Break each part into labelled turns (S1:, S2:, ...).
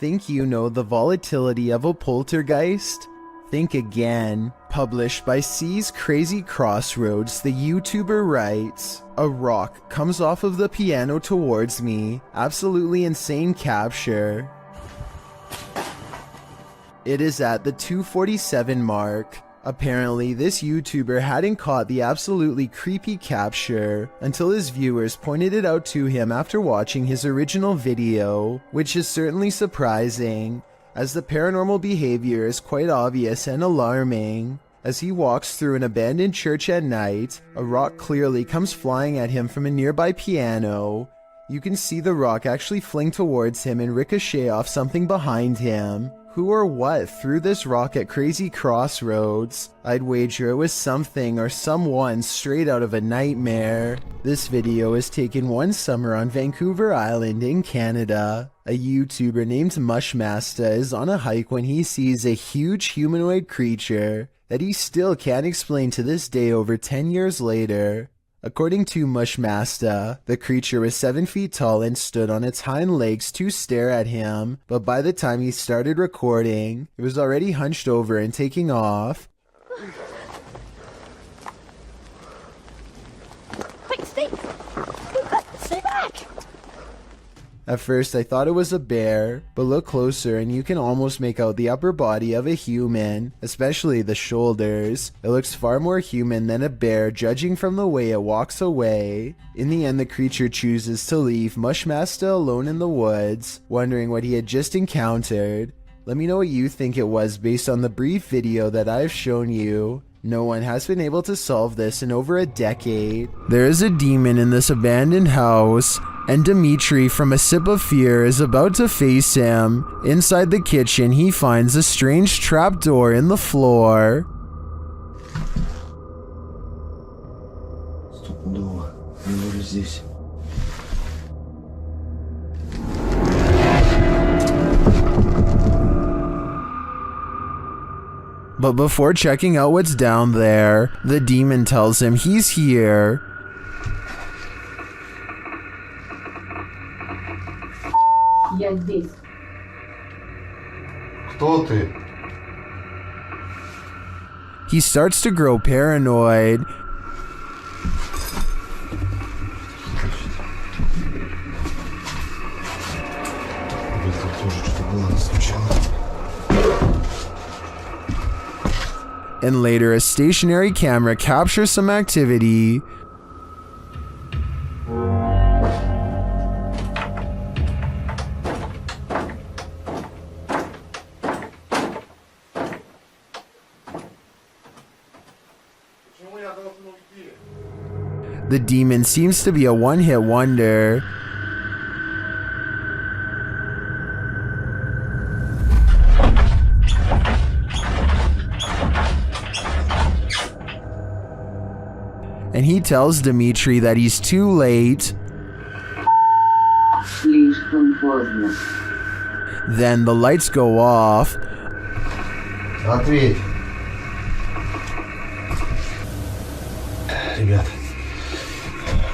S1: Think you know the volatility of a poltergeist? Think again. Published by C's Crazy Crossroads, the YouTuber writes, "A rock comes off of the piano towards me. Absolutely insane capture. It is at the 247 mark. Apparently, this YouTuber hadn't caught the absolutely creepy capture until his viewers pointed it out to him after watching his original video, which is certainly surprising, as the paranormal behavior is quite obvious and alarming. As he walks through an abandoned church at night, a rock clearly comes flying at him from a nearby piano. You can see the rock actually fling towards him and ricochet off something behind him. Who or what threw this rock at Crazy Crossroads? I'd wager it was something or someone straight out of a nightmare." This video is taken one summer on Vancouver Island in Canada. A YouTuber named Mushmasta is on a hike when he sees a huge humanoid creature that he still can't explain to this day over 10 years later. According to Mushmasta, the creature was 7 feet tall and stood on its hind legs to stare at him, but by the time he started recording, it was already hunched over and taking off.
S2: Quick, stay back!
S1: At first I thought it was a bear, but look closer and you can almost make out the upper body of a human, especially the shoulders. It looks far more human than a bear judging from the way it walks away. In the end, the creature chooses to leave Mushmasta alone in the woods, wondering what he had just encountered. Let me know what you think it was based on the brief video that I've shown you. No one has been able to solve this in over a decade. There is a demon in this abandoned house, and Dimitri from A Sip of Fear is about to face him. Inside the kitchen, he finds a strange trapdoor in the floor.
S3: Стопудово. Неужели здесь?
S1: But before checking out what's down there, the demon tells him he's here.
S4: Я здесь.
S3: Кто ты?
S1: He starts to grow paranoid.
S3: Тут тоже что-то было сначала.
S1: And later, a stationary camera captures some activity. The demon seems to be a one-hit wonder. And he tells Dimitri that he's too late.
S4: Слишком поздно.
S1: Then the lights go off.
S3: Ответь. Ребят,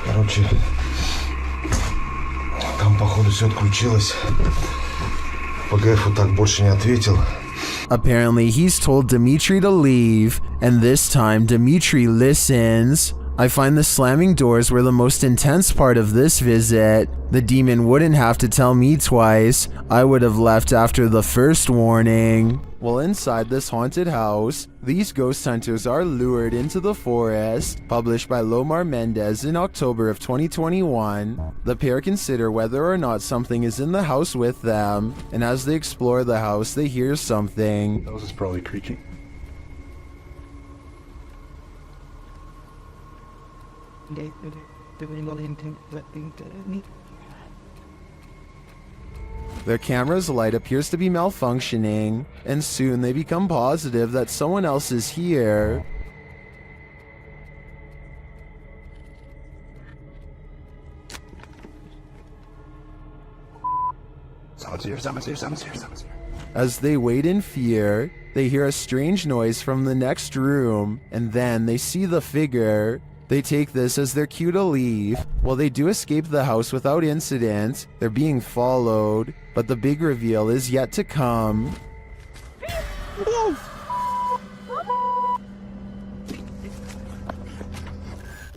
S3: короче, там походу все отключилось. ПГФу так больше не ответил.
S1: Apparently, he's told Dimitri to leave, and this time Dimitri listens. I find the slamming doors were the most intense part of this visit. The demon wouldn't have to tell me twice. I would have left after the first warning. Well, inside this haunted house, these ghost hunters are lured into the forest. Published by Lomar Mendez in October of 2021. The pair consider whether or not something is in the house with them, and as they explore the house, they hear something.
S5: That was probably creaking.
S1: Their camera's light appears to be malfunctioning, and soon they become positive that someone else is here.
S5: Someone's here.
S1: As they wait in fear, they hear a strange noise from the next room, and then they see the figure. They take this as their cue to leave. Well, they do escape the house without incident. They're being followed, but the big reveal is yet to come.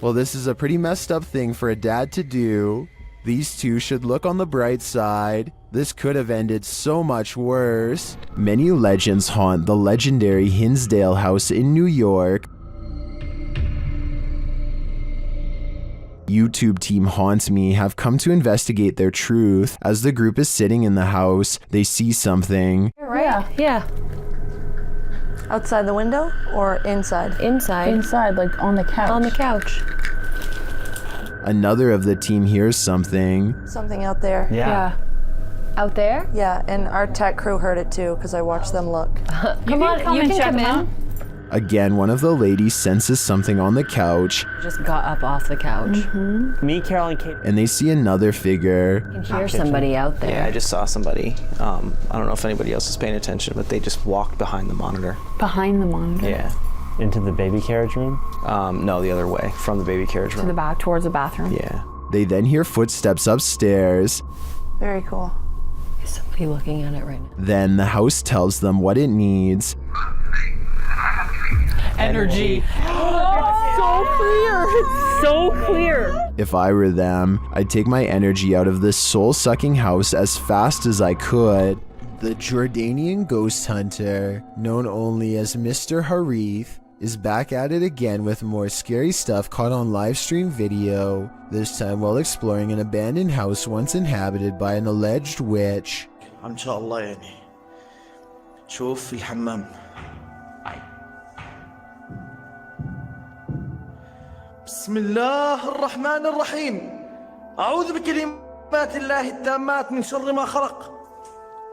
S1: Well, this is a pretty messed up thing for a dad to do. These two should look on the bright side. This could have ended so much worse. Many legends haunt the legendary Hinsdale House in New York. YouTube team Haunt Me have come to investigate their truth. As the group is sitting in the house, they see something.
S2: Right? Yeah.
S6: Outside the window or inside?
S2: Inside.
S7: Inside, like on the couch.
S2: On the couch.
S1: Another of the team hears something.
S6: Something out there.
S2: Yeah. Out there?
S6: Yeah, and our tech crew heard it too because I watched them look.
S2: Come on, you can come in.
S1: Again, one of the ladies senses something on the couch.
S2: Just got up off the couch.
S8: Me, Carol, and Kate.
S1: And they see another figure.
S2: You can hear somebody out there.
S8: Yeah, I just saw somebody. I don't know if anybody else is paying attention, but they just walked behind the monitor.
S7: Behind the monitor.
S8: Yeah.
S9: Into the baby carriage room?
S8: No, the other way, from the baby carriage room.
S7: To the back, towards the bathroom.
S8: Yeah.
S1: They then hear footsteps upstairs.
S6: Very cool.
S2: Is somebody looking at it right now?
S1: Then the house tells them what it needs.
S7: Energy. So clear. It's so clear.
S1: If I were them, I'd take my energy out of this soul-sucking house as fast as I could. The Jordanian ghost hunter, known only as Mr. Harith, is back at it again with more scary stuff caught on live stream video, this time while exploring an abandoned house once inhabited by an alleged witch.
S10: ان شاء الله يعني شوف في الحمام بسم الله الرحمن الرحيم أعوذ بكلمات الله التامات من شر ما خلق.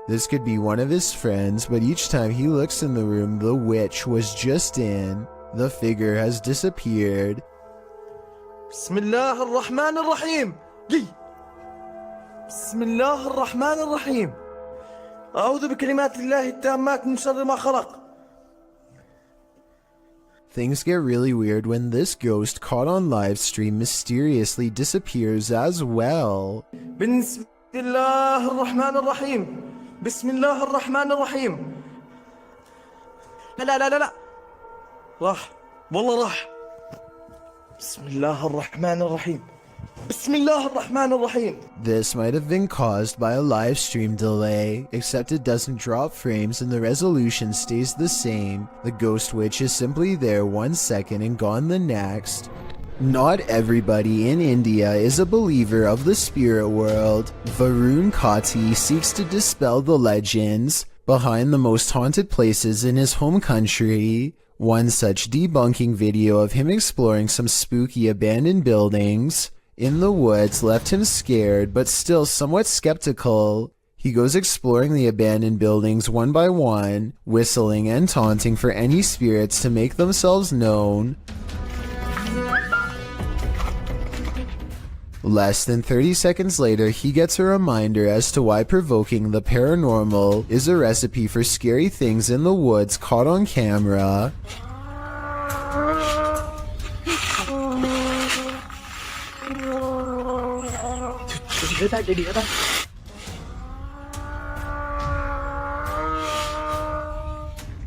S1: This could be one of his friends, but each time he looks in the room the witch was just in, the figure has disappeared.
S10: بسم الله الرحمن الرحيم. بسم الله الرحمن الرحيم أعوذ بكلمات الله التامات من شر ما خلق.
S1: Things get really weird when this ghost caught on live stream mysteriously disappears as well.
S10: بسم الله الرحمن الرحيم. بسم الله الرحمن الرحيم. لا لا لا لا لا راح والله راح. بسم الله الرحمن الرحيم. بسم الله الرحمن الرحيم.
S1: This might have been caused by a live stream delay, except it doesn't drop frames and the resolution stays the same. The ghost witch is simply there 1 second and gone the next. Not everybody in India is a believer of the spirit world. Varun Kati seeks to dispel the legends behind the most haunted places in his home country. One such debunking video of him exploring some spooky abandoned buildings in the woods left him scared but still somewhat skeptical. He goes exploring the abandoned buildings one by one, whistling and taunting for any spirits to make themselves known. Less than 30 seconds later, he gets a reminder as to why provoking the paranormal is a recipe for scary things in the woods caught on camera.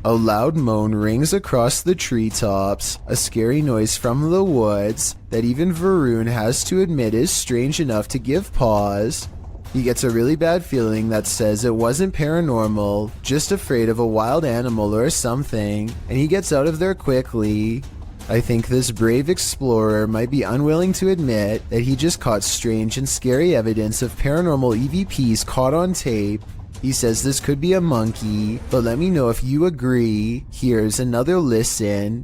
S1: A loud moan rings across the treetops, a scary noise from the woods that even Varun has to admit is strange enough to give pause. He gets a really bad feeling that says it wasn't paranormal, just afraid of a wild animal or something, and he gets out of there quickly. I think this brave explorer might be unwilling to admit that he just caught strange and scary evidence of paranormal EVPs caught on tape. He says this could be a monkey, but let me know if you agree. Here's another listen.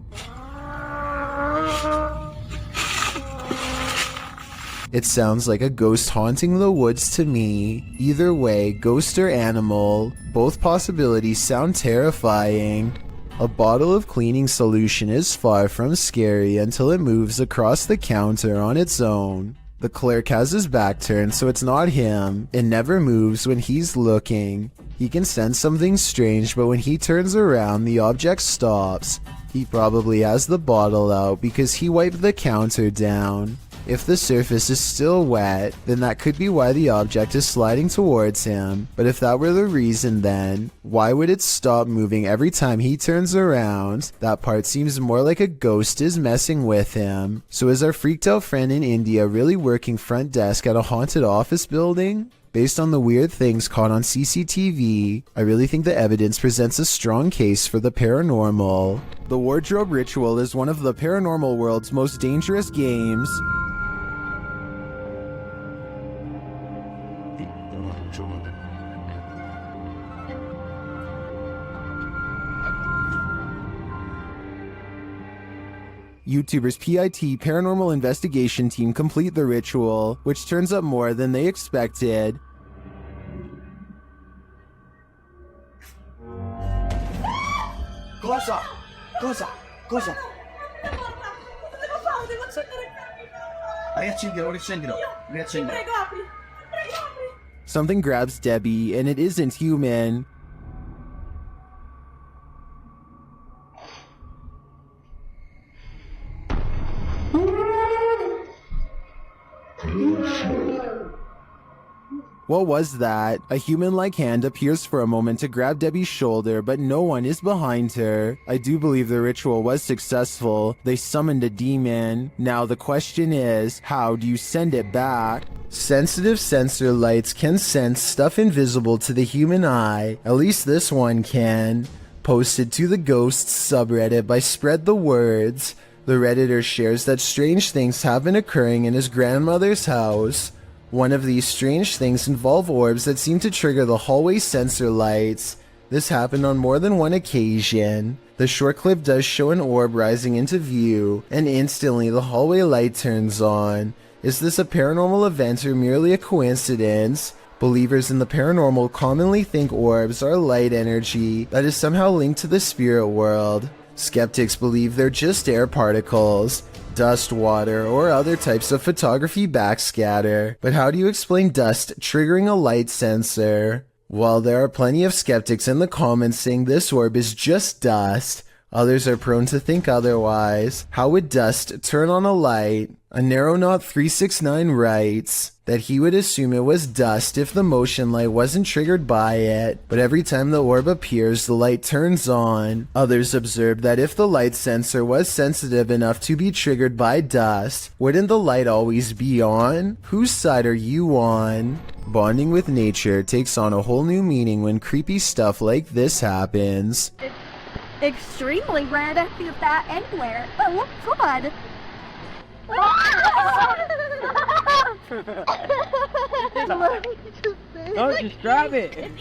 S1: It sounds like a ghost haunting the woods to me. Either way, ghost or animal, both possibilities sound terrifying. A bottle of cleaning solution is far from scary until it moves across the counter on its own. The clerk has his back turned, so it's not him. It never moves when he's looking. He can sense something strange, but when he turns around, the object stops. He probably has the bottle out because he wiped the counter down. If the surface is still wet, then that could be why the object is sliding towards him. But if that were the reason, then why would it stop moving every time he turns around? That part seems more like a ghost is messing with him. So is our freaked out friend in India really working front desk at a haunted office building? Based on the weird things caught on CCTV, I really think the evidence presents a strong case for the paranormal. The wardrobe ritual is one of the paranormal world's most dangerous games. YouTubers PIT Paranormal Investigation Team complete the ritual, which turns up more than they expected.
S10: Cosa? Cosa? Cosa? Riaccendilo.
S1: Something grabs Debbie, and it isn't human. What was that? A human-like hand appears for a moment to grab Debbie's shoulder, but no one is behind her. I do believe the ritual was successful. They summoned a demon. Now the question is, how do you send it back? Sensitive sensor lights can sense stuff invisible to the human eye. At least this one can. Posted to the Ghosts subreddit by Spread the Words. The Redditor shares that strange things have been occurring in his grandmother's house. One of these strange things involve orbs that seem to trigger the hallway sensor lights. This happened on more than one occasion. The short clip does show an orb rising into view, and instantly the hallway light turns on. Is this a paranormal event or merely a coincidence? Believers in the paranormal commonly think orbs are light energy that is somehow linked to the spirit world. Skeptics believe they're just air particles, dust, water, or other types of photography backscatter. But how do you explain dust triggering a light sensor? While there are plenty of skeptics in the comments saying this orb is just dust, others are prone to think otherwise. How would dust turn on a light? A Narrow369 writes that he would assume it was dust if the motion light wasn't triggered by it, but every time the orb appears, the light turns on. Others observed that if the light sensor was sensitive enough to be triggered by dust, wouldn't the light always be on? Whose side are you on? Bonding with nature takes on a whole new meaning when creepy stuff like this happens.
S11: It's extremely rare to see that anywhere, but look good.
S10: Oh, just grab it.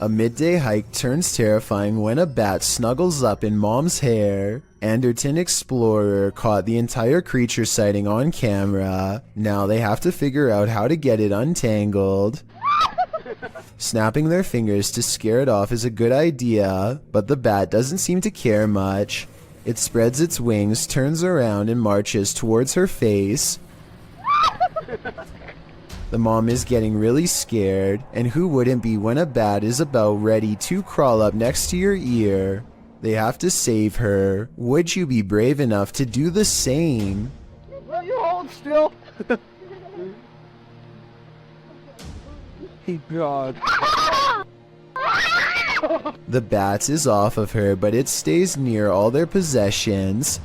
S1: A midday hike turns terrifying when a bat snuggles up in mom's hair. Anderton Explorer caught the entire creature sighting on camera. Now they have to figure out how to get it untangled. Snapping their fingers to scare it off is a good idea, but the bat doesn't seem to care much. It spreads its wings, turns around, and marches towards her face. The mom is getting really scared, and who wouldn't be when a bat is about ready to crawl up next to your ear? They have to save her. Would you be brave enough to do the same?
S10: Will you hold still? Hey, God.
S1: The bat is off of her, but it stays near all their possessions.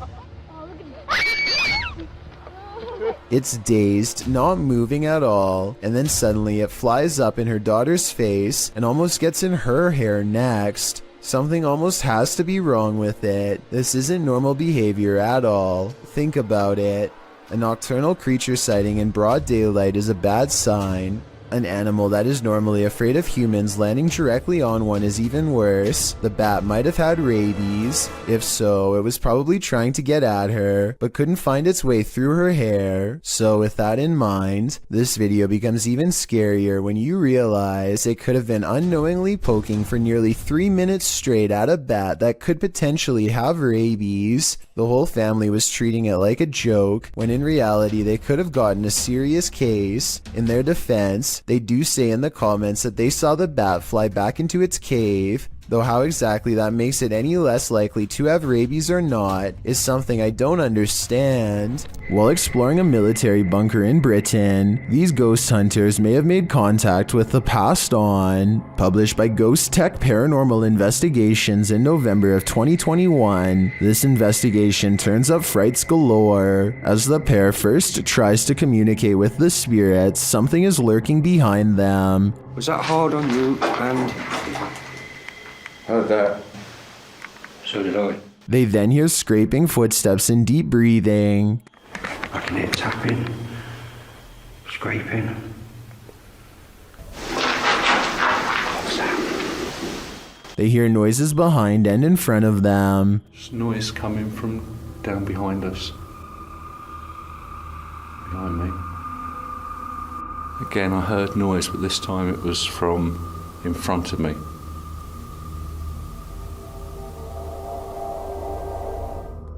S1: It's dazed, not moving at all, and then suddenly it flies up in her daughter's face and almost gets in her hair next. Something almost has to be wrong with it. This isn't normal behavior at all. Think about it. A nocturnal creature sighting in broad daylight is a bad sign. An animal that is normally afraid of humans landing directly on one is even worse. The bat might have had rabies. If so, it was probably trying to get at her, but couldn't find its way through her hair. So with that in mind, this video becomes even scarier when you realize it could have been unknowingly poking for nearly 3 minutes straight at a bat that could potentially have rabies. The whole family was treating it like a joke, when in reality they could have gotten a serious case. In their defense, they do say in the comments that they saw the bat fly back into its cave. though how exactly that makes it any less likely to have rabies or not is something I don't understand. While exploring a military bunker in Britain, these ghost hunters may have made contact with the passed on. Published by Ghost Tech Paranormal Investigations in November of 2021, this investigation turns up frights galore. As the pair first tries to communicate with the spirits, something is lurking behind them.
S12: Was that hard on you? And heard that. So did I.
S1: They then hear scraping footsteps and deep breathing.
S12: I can hear tapping, scraping. What's that?
S1: They hear noises behind and in front of them.
S5: There's noise coming from down behind us. Behind me. Again, I heard noise, but this time it was from in front of me.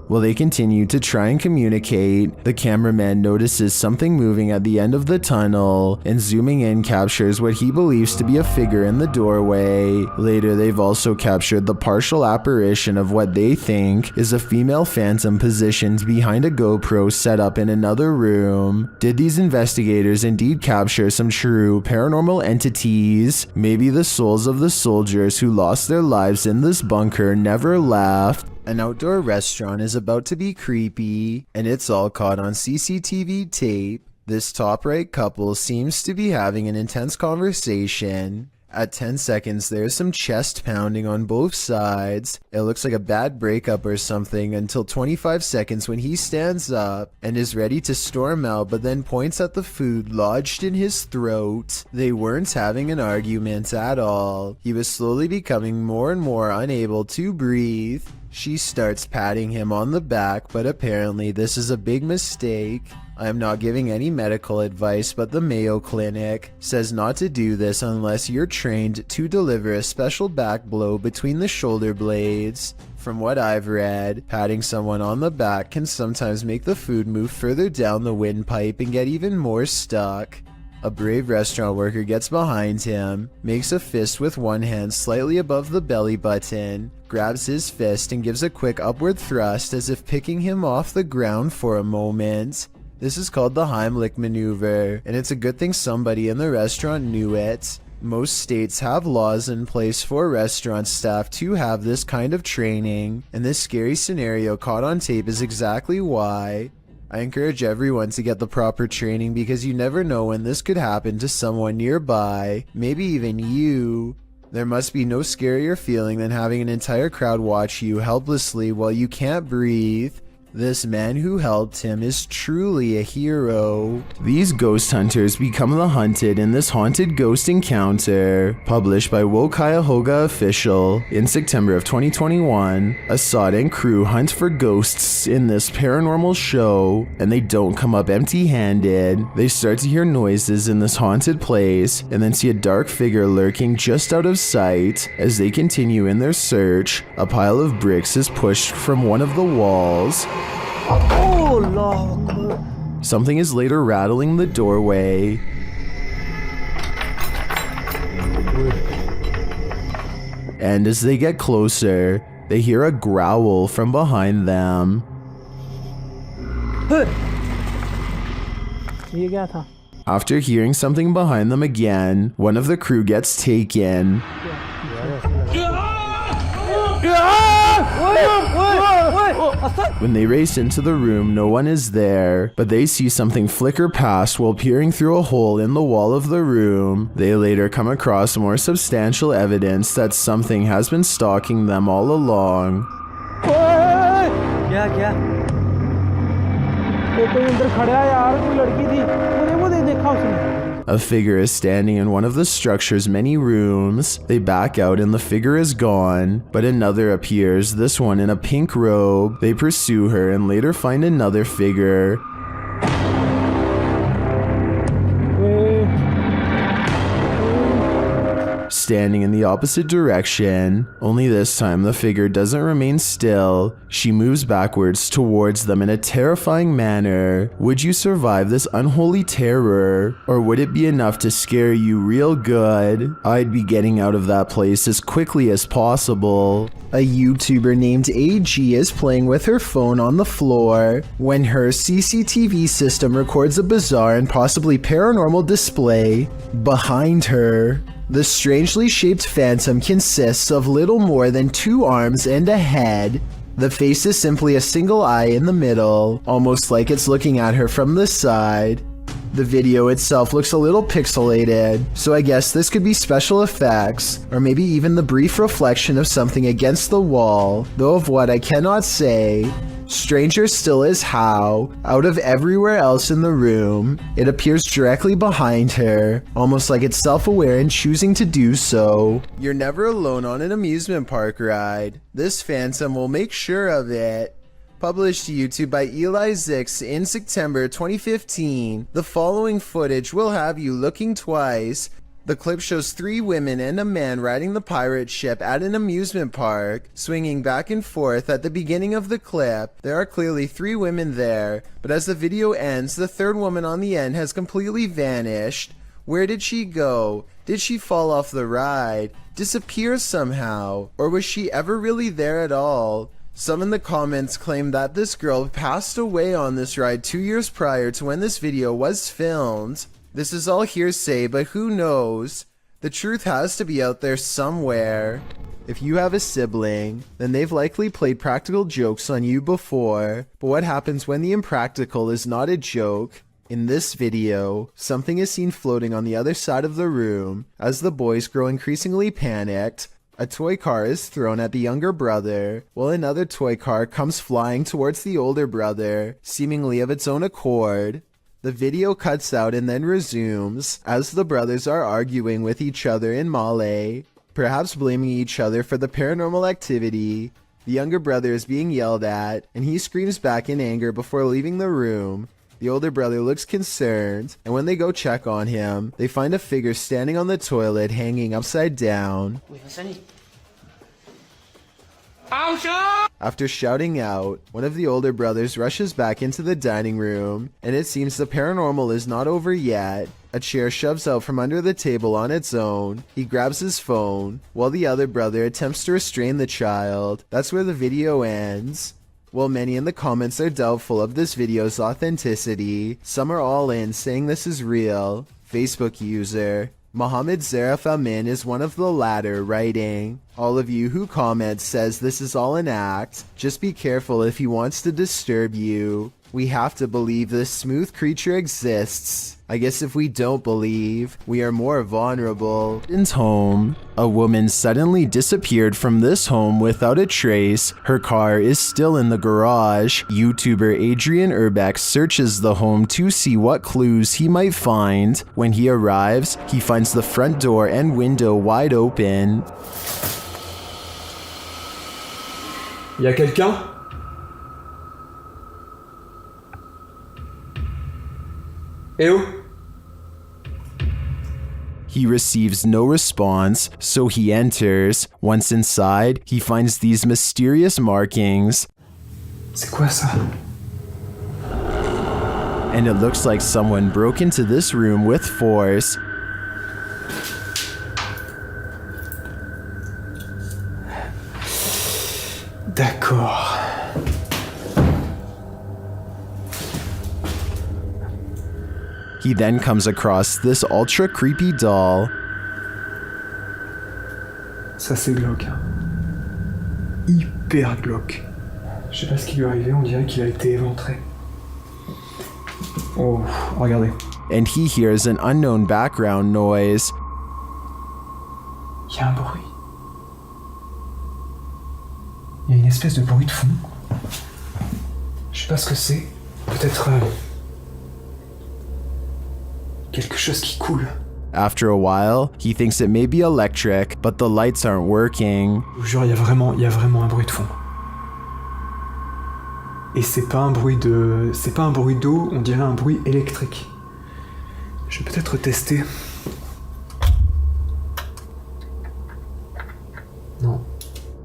S1: While they continue to try and communicate, the cameraman notices something moving at the end of the tunnel and zooming in captures what he believes to be a figure in the doorway. Later, they've also captured the partial apparition of what they think is a female phantom positioned behind a GoPro set up in another room. Did these investigators indeed capture some true paranormal entities? Maybe the souls of the soldiers who lost their lives in this bunker never left. An outdoor restaurant is about to be creepy, and it's all caught on CCTV tape. This top right couple seems to be having an intense conversation. At 10 seconds, there's some chest pounding on both sides. It looks like a bad breakup or something until 25 seconds when he stands up and is ready to storm out, but then points at the food lodged in his throat. They weren't having an argument at all. He was slowly becoming more and more unable to breathe. She starts patting him on the back, but apparently this is a big mistake. I am not giving any medical advice, but the Mayo Clinic says not to do this unless you're trained to deliver a special back blow between the shoulder blades. From what I've read, patting someone on the back can sometimes make the food move further down the windpipe and get even more stuck. A brave restaurant worker gets behind him, makes a fist with one hand slightly above the belly button, grabs his fist and gives a quick upward thrust as if picking him off the ground for a moment. This is called the Heimlich maneuver, and it's a good thing somebody in the restaurant knew it. Most states have laws in place for restaurant staff to have this kind of training, and this scary scenario caught on tape is exactly why. I encourage everyone to get the proper training because you never know when this could happen to someone nearby, maybe even you. There must be no scarier feeling than having an entire crowd watch you helplessly while you can't breathe. This man who helped him is truly a hero. These ghost hunters become the hunted in this haunted ghost encounter. Published by Wo Cuyahoga Official in September of 2021, Assad and crew hunt for ghosts in this paranormal show, and they don't come up empty-handed. They start to hear noises in this haunted place, and then see a dark figure lurking just out of sight. As they continue in their search, a pile of bricks is pushed from one of the walls.
S10: Oh, Lord.
S1: Something is later rattling the doorway. And as they get closer, they hear a growl from behind them. After hearing something behind them again, one of the crew gets taken. When they race into the room, no one is there, but they see something flicker past while peering through a hole in the wall of the room. They later come across more substantial evidence that something has been stalking them all along. A figure is standing in one of the structure's many rooms. They back out and the figure is gone, but another appears, this one in a pink robe. They pursue her and later find another figure. standing in the opposite direction, only this time the figure doesn't remain still. She moves backwards towards them in a terrifying manner. Would you survive this unholy terror, or would it be enough to scare you real good? I'd be getting out of that place as quickly as possible. A YouTuber named AG is playing with her phone on the floor when her CCTV system records a bizarre and possibly paranormal display behind her. The strangely shaped phantom consists of little more than 2 arms and a head. The face is simply a single eye in the middle, almost like it's looking at her from the side. The video itself looks a little pixelated, so I guess this could be special effects, or maybe even the brief reflection of something against the wall, though of what I cannot say. Stranger still is how, out of everywhere else in the room, it appears directly behind her, almost like it's self-aware and choosing to do so. You're never alone on an amusement park ride. This phantom will make sure of it. Published to YouTube by Eli Zix in September 2015, the following footage will have you looking twice. The clip shows 3 women and a man riding the pirate ship at an amusement park, swinging back and forth. At the beginning of the clip, there are clearly 3 women there, but as the video ends, the 3rd woman on the end has completely vanished. Where did she go? Did she fall off the ride? Disappear somehow? Or was she ever really there at all? Some in the comments claim that this girl passed away on this ride 2 years prior to when this video was filmed. This is all hearsay, but who knows? The truth has to be out there somewhere. If you have a sibling, then they've likely played practical jokes on you before. But what happens when the impractical is not a joke? In this video, something is seen floating on the other side of the room. As the boys grow increasingly panicked, a toy car is thrown at the younger brother, while another toy car comes flying towards the older brother, seemingly of its own accord. The video cuts out and then resumes, as the brothers are arguing with each other in Malay, perhaps blaming each other for the paranormal activity. The younger brother is being yelled at, and he screams back in anger before leaving the room. The older brother looks concerned, and when they go check on him, they find a figure standing on the toilet hanging upside down. After shouting out, one of the older brothers rushes back into the dining room, and it seems the paranormal is not over yet. A chair shoves out from under the table on its own. He grabs his phone, while the other brother attempts to restrain the child. That's where the video ends. While many in the comments are doubtful of this video's authenticity, some are all in saying this is real. Facebook user Mohammed Zarif Amin is one of the latter, writing, "All of you who comment says this is all an act. Just be careful if he wants to disturb you. We have to believe this smooth creature exists. I guess if we don't believe, we are more vulnerable." In home, a woman suddenly disappeared from this home without a trace. Her car is still in the garage. YouTuber Adrian Urbeck searches the home to see what clues he might find. When he arrives, he finds the front door and window wide open.
S13: Y a quelqu'un? Eh oh?
S1: He receives no response, so he enters. Once inside, he finds these mysterious markings.
S13: C'est quoi ça?
S1: And it looks like someone broke into this room with force.
S13: D'accord.
S1: He then comes across this ultra creepy doll.
S13: Ça c'est glauque. Hein. Hyper glauque. Je sais pas ce qui lui est arrivé, on dirait qu'il a été éventré. Oh, regardez.
S1: And he hears an unknown background noise.
S13: Il y a un bruit. Il y a une espèce de bruit de fond. Je sais pas ce que c'est. Peut-être quelque chose qui coule.
S1: After a while, he thinks it may be electric, but the lights aren't working.
S13: Je vous jure, il y a vraiment un bruit de fond. Et c'est pas un bruit d'eau, on dirait un bruit électrique. Je vais peut-être tester.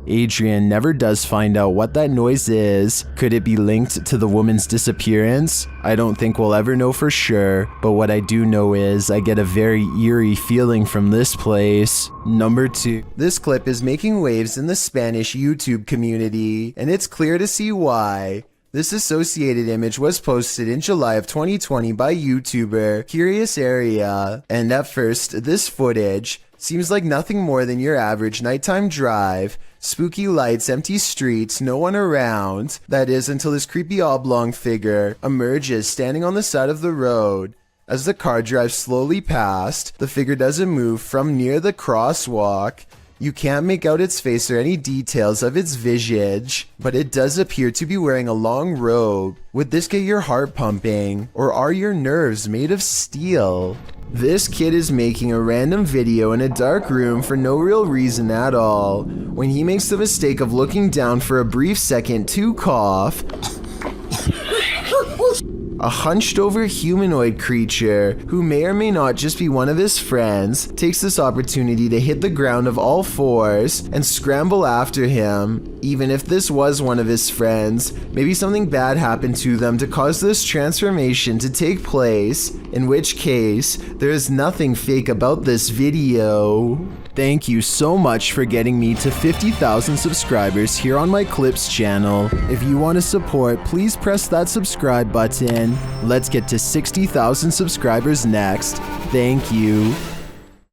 S1: Adrian never does find out what that noise is. Could it be linked to the woman's disappearance? I don't think we'll ever know for sure, but what I do know is I get a very eerie feeling from this place. Number 2. This clip is making waves in the Spanish YouTube community, and it's clear to see why. This associated image was posted in July of 2020 by YouTuber Curious Area, and at first, this footage seems like nothing more than your average nighttime drive. Spooky lights, empty streets, no one around. That is, until this creepy oblong figure emerges standing on the side of the road. As the car drives slowly past, the figure doesn't move from near the crosswalk. You can't make out its face or any details of its visage, but it does appear to be wearing a long robe. Would this get your heart pumping, or are your nerves made of steel? This kid is making a random video in a dark room for no real reason at all, when he makes the mistake of looking down for a brief second to cough. A hunched over humanoid creature, who may or may not just be one of his friends, takes this opportunity to hit the ground of all fours and scramble after him. Even if this was one of his friends, maybe something bad happened to them to cause this transformation to take place, in which case, there is nothing fake about this video. Thank you so much for getting me to 50,000 subscribers here on my Clips channel. If you want to support, please press that subscribe button. Let's get to 60,000 subscribers next. Thank you.